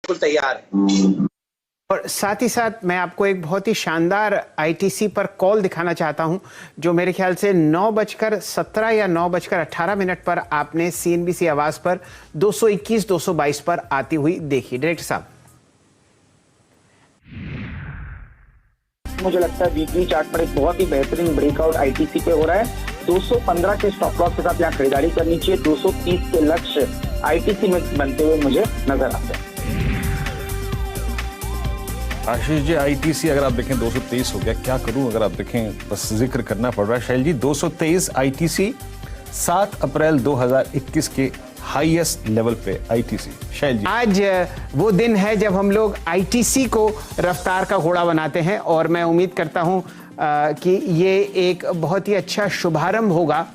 बिल्कुल तैयार है। और साथ ही साथ मैं आपको एक बहुत ही शानदार आईटीसी पर कॉल दिखाना चाहता हूं, जो मेरे ख्याल से 9:17 या 9:18 पर आपने सीएनबीसी आवाज पर 221-222 पर आती हुई देखी। डायरेक्टर साहब, मुझे लगता है वीकली चार्ट पर एक बहुत ही बेहतरीन ब्रेकआउट आईटीसी पे हो रहा है। 215 के स्टॉप लॉस के साथ यहाँ खरीदारी करनी चाहिए। 230 के लक्ष्य आईटीसी में बनते हुए मुझे नजर आते हैं। आशीष जी, आईटीसी अगर आप देखें 223 हो गया, क्या करूं अगर आप देखें, बस जिक्र करना पड़ रहा है। शैल जी, 223 आईटीसी 7 अप्रैल 2021 के हाईएस्ट लेवल पे आईटीसी। शैल जी, आज वो दिन है जब हम लोग आईटीसी को रफ्तार का घोड़ा बनाते हैं और मैं उम्मीद करता हूं कि ये एक बहुत ही अच्छा शुभारंभ होगा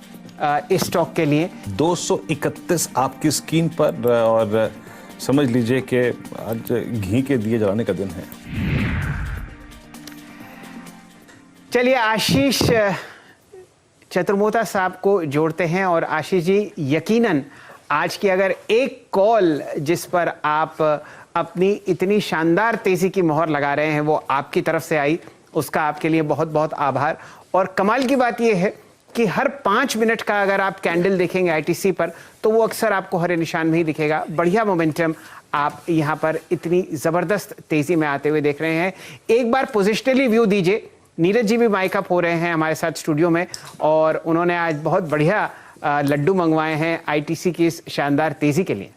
इस स्टॉक के लिए। 231 आपकी स्क्रीन पर, और समझ लीजिए कि आज घी के दिए जलाने का दिन है। चलिए आशीष चतुर्मोता साहब को जोड़ते हैं। और आशीष जी, यकीनन आज की अगर एक कॉल जिस पर आप अपनी इतनी शानदार तेजी की मोहर लगा रहे हैं वो आपकी तरफ से आई, उसका आपके लिए बहुत बहुत आभार। और कमाल की बात यह है कि हर 5 मिनट का अगर आप कैंडल देखेंगे आईटीसी पर तो वो अक्सर आपको हरे निशान में ही दिखेगा। बढ़िया मोमेंटम आप यहां पर इतनी जबरदस्त तेजी में आते हुए देख रहे हैं। एक बार पोजिशनली व्यू दीजिए। नीरज जी भी माइक अप हो रहे हैं हमारे साथ स्टूडियो में और उन्होंने आज बहुत बढ़िया लड्डू मंगवाए हैं आईटीसी की इस शानदार तेजी के लिए।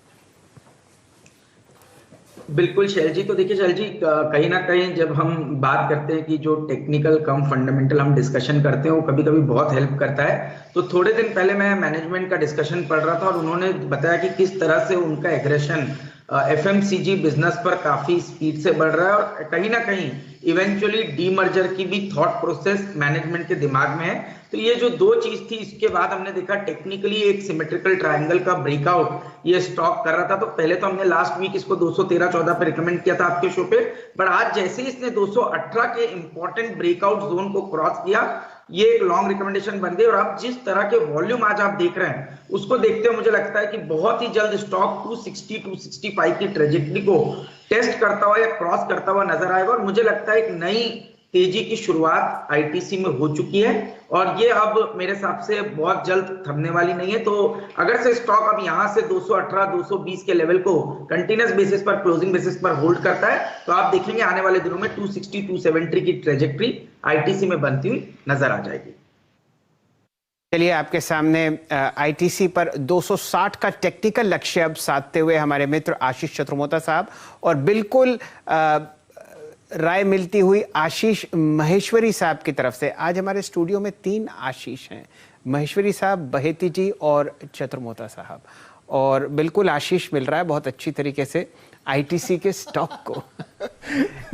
बिल्कुल शैल जी, तो देखिए शैल जी, कहीं ना कहीं जब हम बात करते हैं कि जो टेक्निकल कम फंडामेंटल हम डिस्कशन करते हैं वो कभी कभी बहुत हेल्प करता है। तो थोड़े दिन पहले मैं मैनेजमेंट का डिस्कशन पढ़ रहा था और उन्होंने बताया कि किस तरह से उनका एग्रेशन एफएमसीजी बिजनेस पर काफी स्पीड से बढ़ रहा है और कहीं ना कहीं इवेंचुअली डीमर्जर की भी थॉट प्रोसेस मैनेजमेंट के दिमाग में है। तो ये जो दो चीज थी, इसके बाद हमने देखा टेक्निकली एक सिमेट्रिकल ट्रायंगल का ब्रेकआउट ये स्टॉक कर रहा था। तो पहले तो हमने लास्ट वीक इसको 213-14 पे रिकमेंड किया था आपके शो पे, पर आज जैसे ही इसने 218 के इंपॉर्टेंट ब्रेकआउट जोन को क्रॉस किया, ये एक लॉन्ग रिकमेंडेशन बन गई। और अब जिस तरह के वॉल्यूम आज आप देख रहे हैं उसको देखते हुए मुझे लगता है कि बहुत ही जल्द स्टॉक 260-265 की ट्रेजेक्टरी को टेस्ट करता हुआ या क्रॉस करता हुआ नजर आएगा। और मुझे लगता है एक नई तेजी की शुरुआत आईटीसी में हो चुकी है और ये अब मेरे हिसाब से बहुत जल्द थमने वाली नहीं है। तो अगर से स्टॉक अब यहां से 218-220 के लेवल को कंटिन्यूअस बेसिस पर, क्लोजिंग बेसिस पर होल्ड करता है तो आप देखेंगे आने वाले दिनों में 260-270 की ट्रेजेक्टरी आईटीसी में बनती हुई नजर आ जाएगी। चलिए आपके सामने आईटीसी पर 260 का टेक्निकल लक्ष्य अब साधते हुए हमारे मित्र आशीष चतुर्मोता साहब, और बिल्कुल राय मिलती हुई आशीष महेश्वरी साहब की तरफ से। आज हमारे स्टूडियो में 3 आशीष हैं, महेश्वरी साहब, बहेती जी और चतुर्मोता साहब, और बिल्कुल आशीष मिल रहा है बहुत अच्छी तरीके से आईटीसी के स्टॉक को।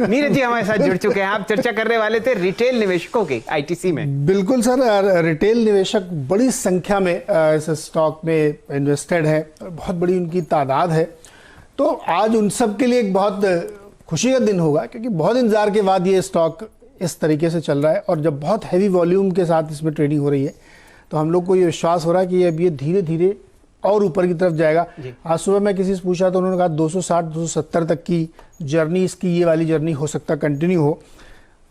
नीरज जी हमारे साथ जुड़ चुके हैं। आप चर्चा करने वाले थे रिटेल निवेशकों की आईटीसी में। बिल्कुल सर, रिटेल निवेशक बड़ी संख्या में इस स्टॉक में इन्वेस्टेड है, बहुत बड़ी उनकी तादाद है। तो आज उन सब के लिए एक बहुत खुशी का दिन होगा क्योंकि बहुत इंतजार के बाद ये स्टॉक इस तरीके से चल रहा है और जब बहुत हैवी वॉल्यूम के साथ इसमें ट्रेडिंग हो रही है तो हम लोग को ये विश्वास हो रहा है कि अब ये धीरे धीरे और ऊपर की तरफ जाएगा। आज सुबह मैं किसी से पूछा तो उन्होंने कहा 260-270 तक की जर्नी, इसकी ये वाली जर्नी हो सकता कंटिन्यू हो।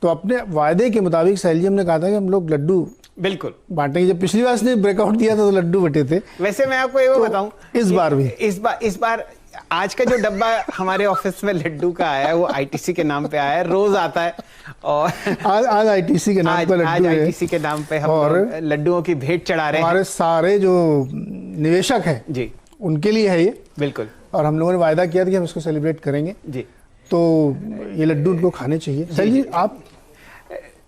तो अपने वायदे के मुताबिक सैल जी हमने कहा था कि हम लोग लड्डू बिल्कुल बांटेंगे। जब पिछली बार इसने ब्रेकआउट दिया था तो लड्डू बटे थे। वैसे मैं आपको ये बताऊं, इस बार भी इस बार आज का जो डब्बा हमारे ऑफिस में लड्डू का आया है वो आईटीसी के नाम पे आया है, रोज आता है। और आज आईटीसी के नाम पे लड्डू आज आईटीसी के नाम पे हम और लड्डुओं की भेंट चढ़ा रहे हैं। हमारे सारे जो निवेशक हैं जी, उनके लिए है ये, बिल्कुल। और हम लोगों ने वायदा किया था कि हम इसको सेलिब्रेट करेंगे जी, तो ये लड्डू उनको खाने चाहिए। सर जी, आप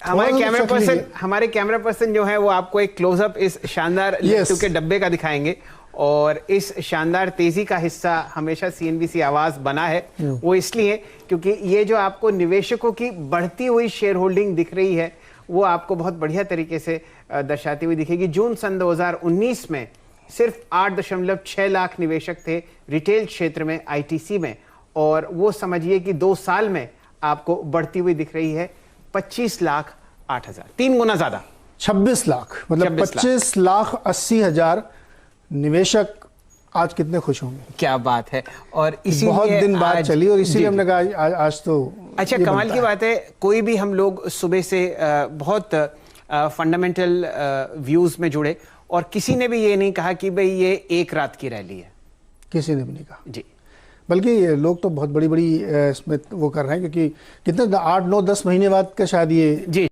हमारे कैमरा पर्सन जो है वो आपको एक क्लोजअप इस शानदार लड्डू के डब्बे का दिखाएंगे। और इस शानदार तेजी का हिस्सा हमेशा सीएनबीसी आवाज बना है, वो इसलिए क्योंकि ये जो आपको निवेशकों की बढ़ती हुई शेयर होल्डिंग दिख रही है वो आपको बहुत बढ़िया तरीके से दर्शाती हुई दिखेगी। जून सन 2019 में सिर्फ 8.6 लाख निवेशक थे रिटेल क्षेत्र में आईटीसी में, और वो समझिए कि 2 साल में आपको बढ़ती हुई दिख रही है 25,08,000, 3 गुना ज्यादा, 26 लाख, मतलब 25,80,000 निवेशक आज कितने खुश होंगे। क्या बात है। और इसी बहुत दिन बाद चली और इसीलिए हमने कहा आज तो अच्छा, कमाल की बात है। कोई भी हम लोग सुबह से बहुत फंडामेंटल व्यूज में जुड़े और किसी ने भी ये नहीं कहा कि भाई ये एक रात की रैली है, किसी ने भी नहीं कहा जी। बल्कि लोग तो बहुत बड़ी बड़ी इसमें वो कर रहे हैं, क्योंकि कितने 8 9 10 महीने बाद का शायद ये जी